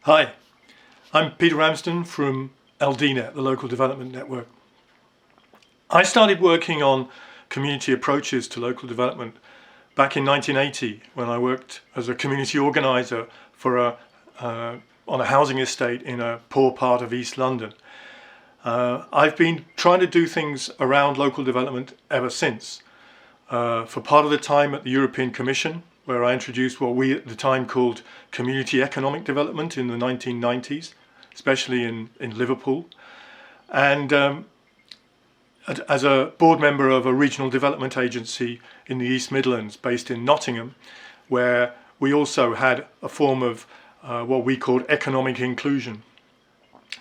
Hi, I'm Peter Ramsden from LDNet, the Local Development Network. I started working on community approaches to local development back in 1980 when I worked as a community organiser for on a housing estate in a poor part of East London. I've been trying to do things around local development ever since. For part of the time at the European Commission, where I introduced what we at the time called community economic development in the 1990s, especially in Liverpool. And as a board member of a regional development agency in the East Midlands based in Nottingham, where we also had a form of what we called economic inclusion.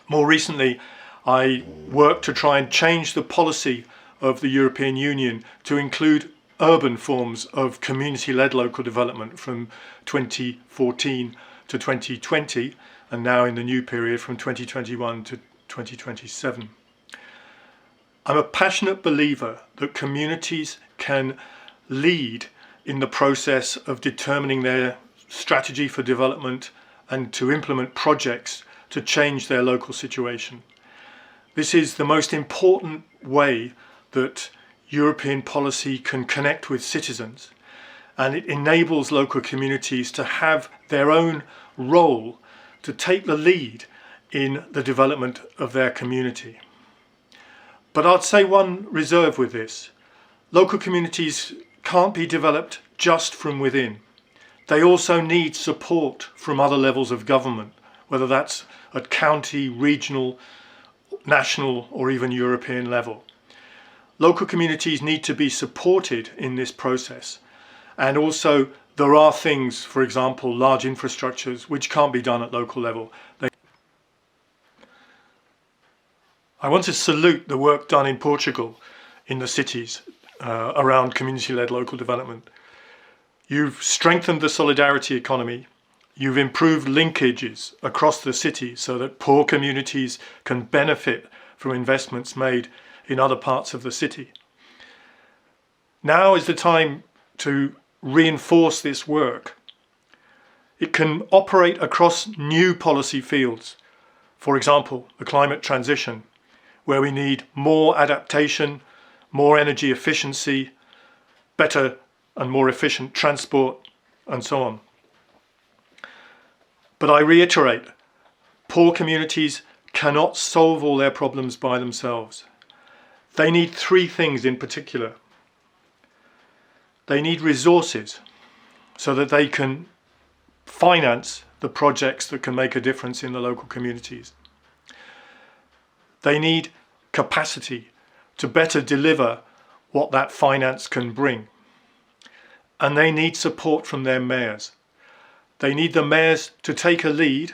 More recently, I worked to try and change the policy of the European Union to include urban forms of community-led local development from 2014 to 2020, and now in the new period from 2021 to 2027. I'm a passionate believer that communities can lead in the process of determining their strategy for development and to implement projects to change their local situation. This is the most important way that European policy can connect with citizens, and it enables local communities to have their own role to take the lead in the development of their community. But I'd say one reserve with this. Local communities can't be developed just from within. They also need support from other levels of government, whether that's at county, regional, national or even European level. Local communities need to be supported in this process, and also there are things, for example, large infrastructures, which can't be done at local level. I want to salute the work done in Portugal in the cities around community-led local development. You've strengthened the solidarity economy. You've improved linkages across the city so that poor communities can benefit from investments made in other parts of the city. Now is the time to reinforce this work. It can operate across new policy fields. For example, the climate transition, where we need more adaptation, more energy efficiency, better and more efficient transport, and so on. But I reiterate, poor communities cannot solve all their problems by themselves. They need three things in particular. They need resources so that they can finance the projects that can make a difference in the local communities. They need capacity to better deliver what that finance can bring. And they need support from their mayors. They need the mayors to take a lead,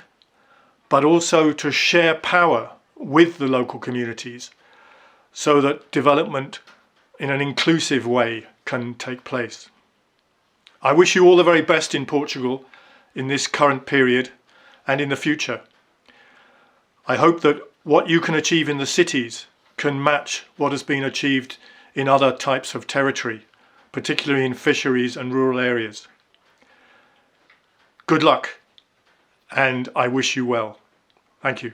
but also to share power with the local communities so that development in an inclusive way can take place. I wish you all the very best in Portugal in this current period and in the future. I hope that what you can achieve in the cities can match what has been achieved in other types of territory, particularly in fisheries and rural areas. Good luck, and I wish you well. Thank you.